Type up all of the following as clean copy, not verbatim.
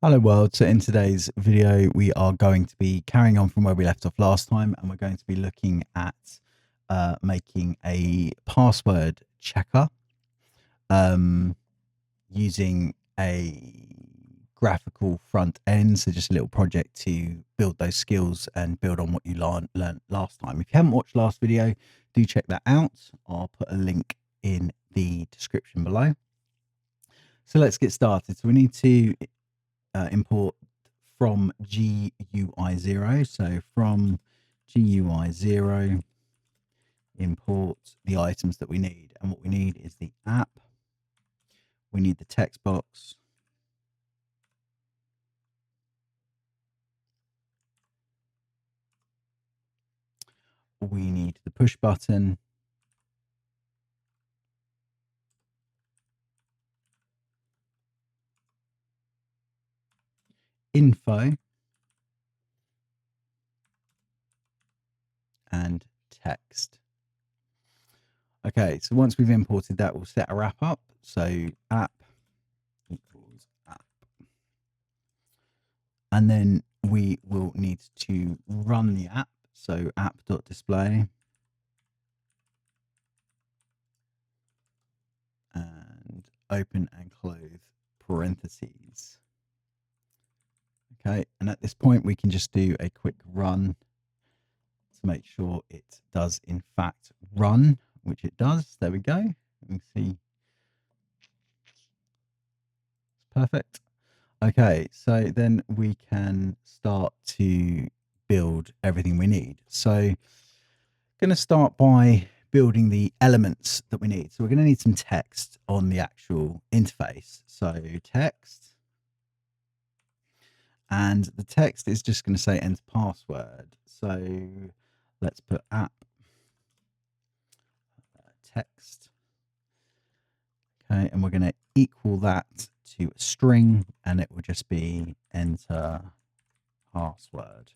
Hello world, so in today's video we are going to be carrying on from where we left off last time, and we're going to be looking at making a password checker using a graphical front end, so just a little project to build those skills and build on what you learned last time. If you haven't watched last video, do check that out. I'll put a link in the description below. So let's get started. So we need to import from GUIZERO. So from GUIZERO, import the items that we need. And what we need is the app. We need the text box. We need the push button. Info. And text. Okay, so once we've imported that, we'll set our app up. So app equals app. And then we will need to run the app. So app.display. And open and close parentheses. Okay, and at this point we can just do a quick run to make sure it does in fact run, which it does. There we go. You can see it's perfect. Okay, so then we can start to build everything we need. So going to start by building the elements that we need. So we're going to need some text on the actual interface. So text. And the text is just going to say enter password. So let's put app text. Okay, and we're going to equal that to a string, and it will just be enter password.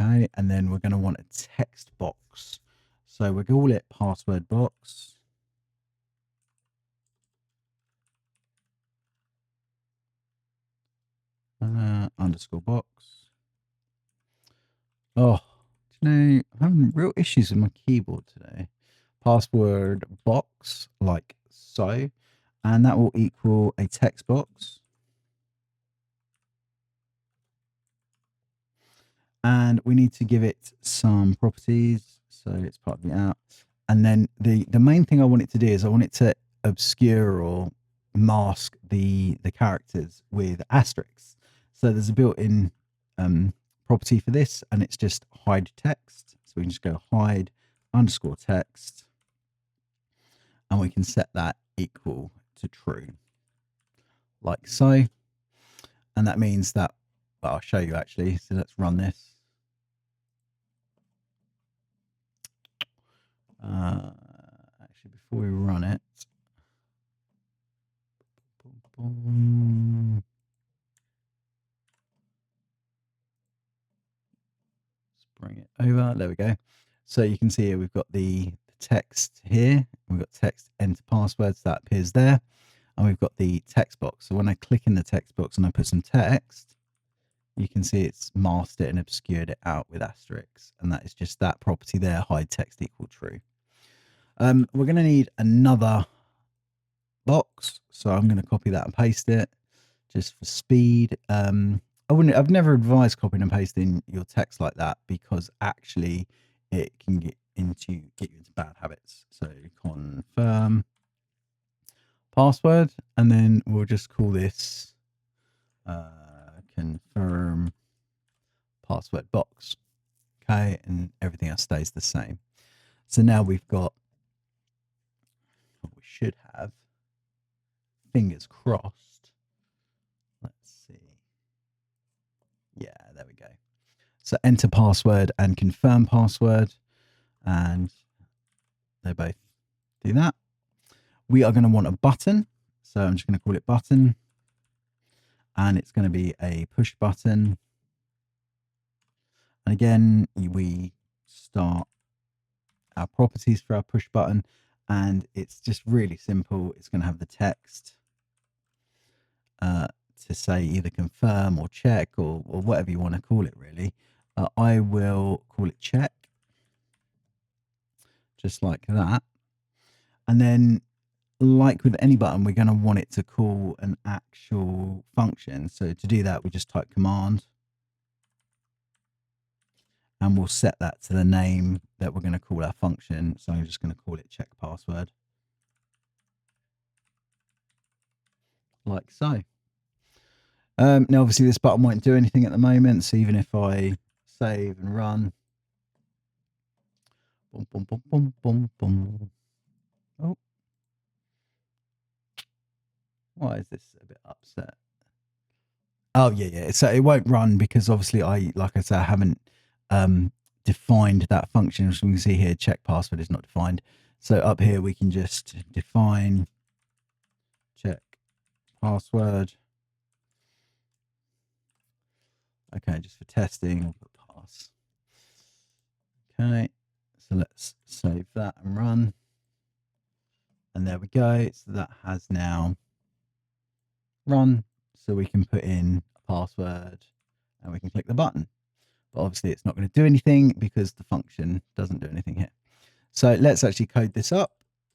Okay, and then we're going to want a text box. So we'll call it password box. Underscore box. Oh, you know, I'm having real issues with my keyboard today. Password box, like so, and that will equal a text box. And we need to give it some properties. So it's part of the app. And then the main thing I want it to do is I want it to obscure or mask the characters with asterisks. So there's a built-in property for this, and it's just hide text. So we can just go hide underscore text, and we can set that equal to true, like so. And that means that, well, I'll show you actually. So let's run this. Actually, before we run it, let's bring it over. There we go. So you can see here we've got the text here. We've got text enter passwords that appears there, and we've got the text box. So when I click in the text box and I put some text, you can see it's masked it and obscured it out with asterisks, and that is just that property there, hide text equal true. We're going to need another box, so I'm going to copy that and paste it just for speed. I've never advised copying and pasting your text like that, because actually it can get you into bad habits. So confirm password, and then we'll just call this confirm password box. Okay, and everything else stays the same. So now we've got what we should have. Fingers crossed. Let's see. Yeah, there we go. So enter password and confirm password, and they both do that. We are going to want a button. So I'm just going to call it button, and it's going to be a push button. And again, we start our properties for our push button, and it's just really simple. It's going to have the text to say either confirm or check or whatever you want to call it really, I will call it check, just like that. And then like with any button, we're going to want it to call an actual function. So to do that, we just type command and we'll set that to the name that we're going to call our function. So I'm just going to call it check password, like so. Now, obviously, this button won't do anything at the moment. So even if I save and run, boom, boom, boom, boom, boom, boom. Oh, why is this a bit upset? Oh yeah. So it won't run because obviously like I said, I haven't defined that function. As we can see here, check password is not defined. So up here we can just define check password. Okay, just for testing, we'll put pass. Okay, so let's save that and run. And there we go. So that has now run. So we can put in a password and we can click the button. But obviously it's not going to do anything because the function doesn't do anything here. So let's actually code this up.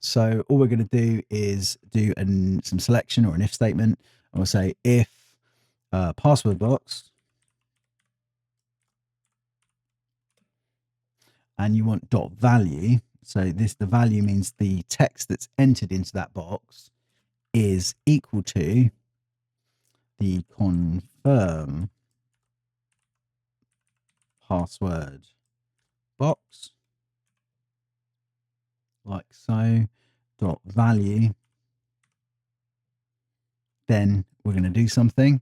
So all we're going to do is do some selection or an if statement. And we'll say if password box, and you want dot value. So the value means the text that's entered into that box is equal to the confirm password box, like so, dot value. Then we're going to do something,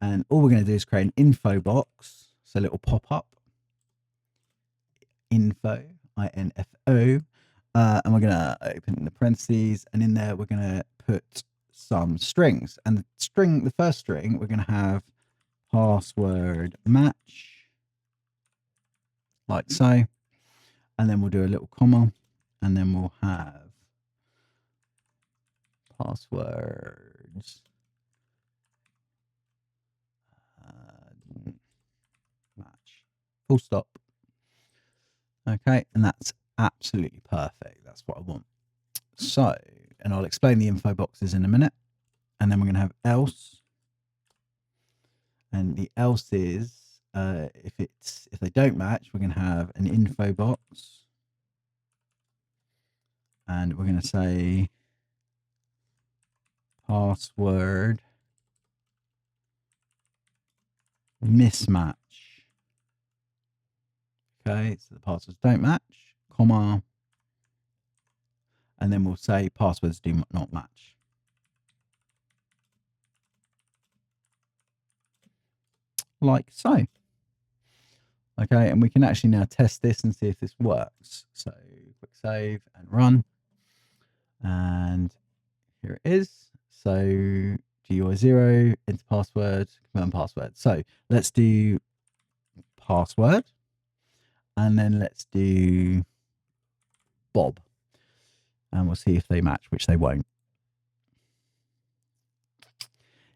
and all we're going to do is create an info box. So a little pop up, info, info, and we're going to open the parentheses, and in there we're going to put some strings. And the first string, we're going to have password match, like so, and then we'll do a little comma, and then we'll have passwords match, full stop. Okay, and that's absolutely perfect. That's what I want. So, and I'll explain the info boxes in a minute. And then we're going to have else. And the else is if they don't match, we're going to have an info box. And we're going to say password mismatch. Okay, so the passwords don't match, comma, and then we'll say passwords do not match. Like so. Okay, and we can actually now test this and see if this works. So quick save and run. And here it is. So GUIZERO, enter password, confirm password. So let's do password. And then let's do Bob. And we'll see if they match, which they won't.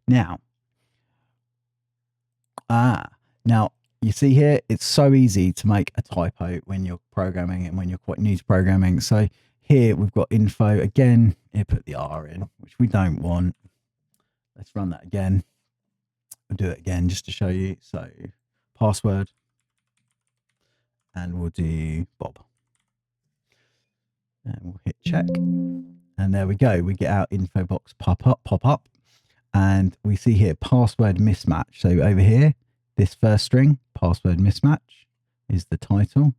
Now, you see here, it's so easy to make a typo when you're programming and when you're quite new to programming. So here we've got info again. Here, put the R in, which we don't want. Let's run that again. We'll do it again just to show you. So password, and we'll do Bob. And we'll hit check. And there we go. We get our info box pop up. And we see here password mismatch. So over here, this first string, password mismatch, is the title.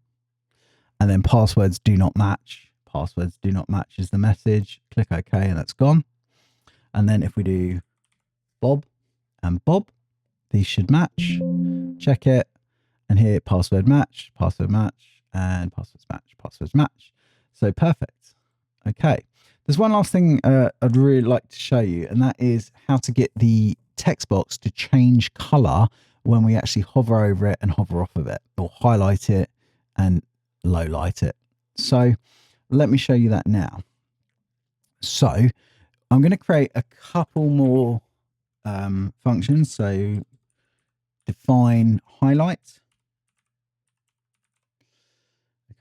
And then passwords do not match. Passwords do not match is the message. Click OK, and that's gone. And then if we do Bob and Bob, these should match. Check it. And here, password match, and passwords match. So perfect. Okay. There's one last thing I'd really like to show you, and that is how to get the text box to change color when we actually hover over it and hover off of it, or highlight it and low light it. So let me show you that now. So I'm going to create a couple more functions. So define highlight.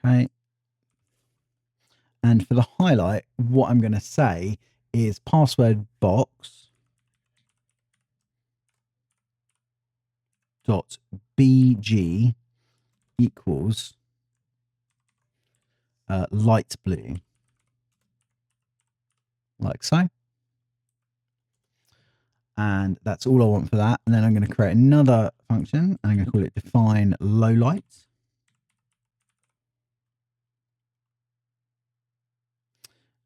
Okay. And for the highlight, what I'm going to say is password box dot bg equals light blue, like so. And that's all I want for that. And then I'm going to create another function, and I'm going to call it define low light.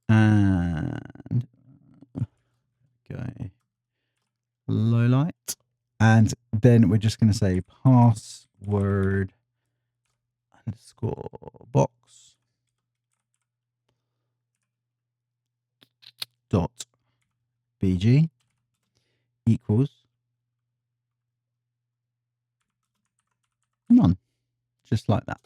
And go low light. And then we're just going to say password underscore box dot bg equals none, just like that.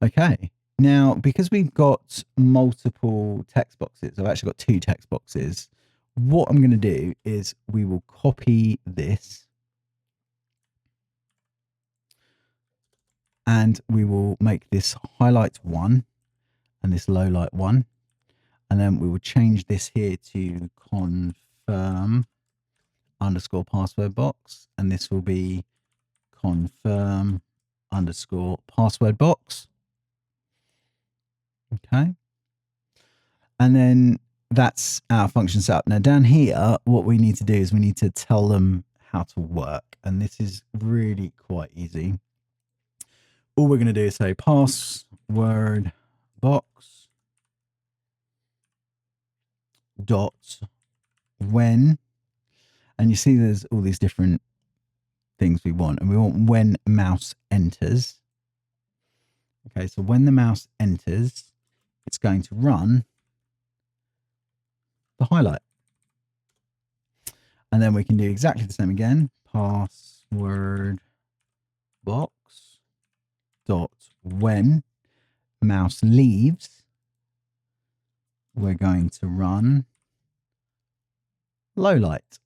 Okay, now because we've got multiple text boxes, I've actually got 2 text boxes. What I'm going to do is we will copy this and we will make this highlight 1 and this low light 1. And then we will change this here to confirm underscore password box. And this will be confirm underscore password box. Okay. And then that's our function setup. Now down here, what we need to do is we need to tell them how to work. And this is really quite easy. All we're going to do is say password box dot when, and you see there's all these different things we want, and we want when mouse enters. Okay, so when the mouse enters, it's going to run the highlight. And then we can do exactly the same again. Password box dot when mouse leaves, we're going to run low light.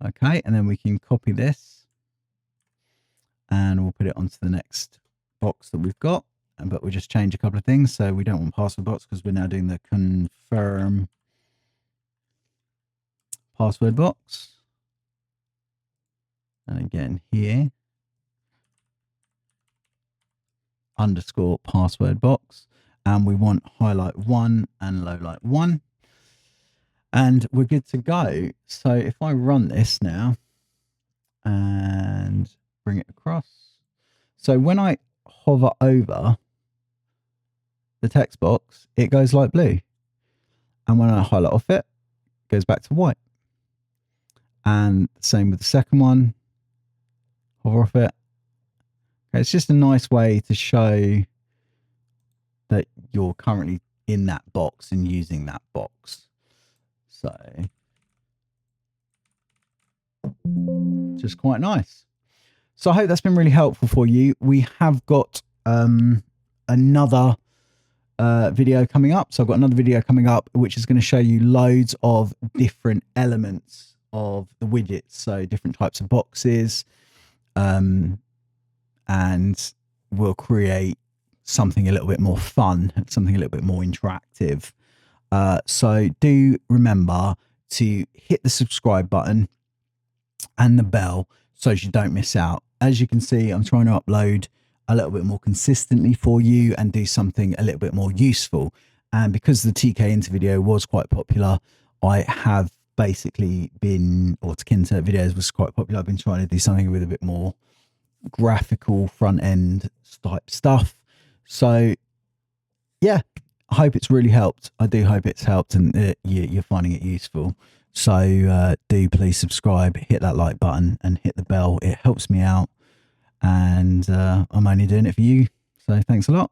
Okay, and then we can copy this and we'll put it onto the next box that we've got. But we'll just change a couple of things. So we don't want password box because we're now doing the confirm password box. And again here, underscore password box. And we want highlight 1 and low light 1. And we're good to go. So if I run this now and bring it across. So when I hover over the text box, it goes light blue. And when I highlight off it, it goes back to white. And same with the second one. Hover off it. Okay, it's just a nice way to show that you're currently in that box and using that box. So just quite nice. So I hope that's been really helpful for you. We have got another video coming up. So I've got another video coming up, which is going to show you loads of different elements of the widgets. So different types of boxes, and we'll create something a little bit more fun, something a little bit more interactive. So do remember to hit the subscribe button and the bell so you don't miss out. As you can see, I'm trying to upload a little bit more consistently for you and do something a little bit more useful. And because the TK Inter video was quite popular, I have basically been, or Tkinter videos was quite popular, I've been trying to do something with a bit more graphical front end type stuff. So yeah, I hope it's really helped. I do hope it's helped and you're finding it useful. So do please subscribe, hit that like button and hit the bell. It helps me out, and I'm only doing it for you. So thanks a lot.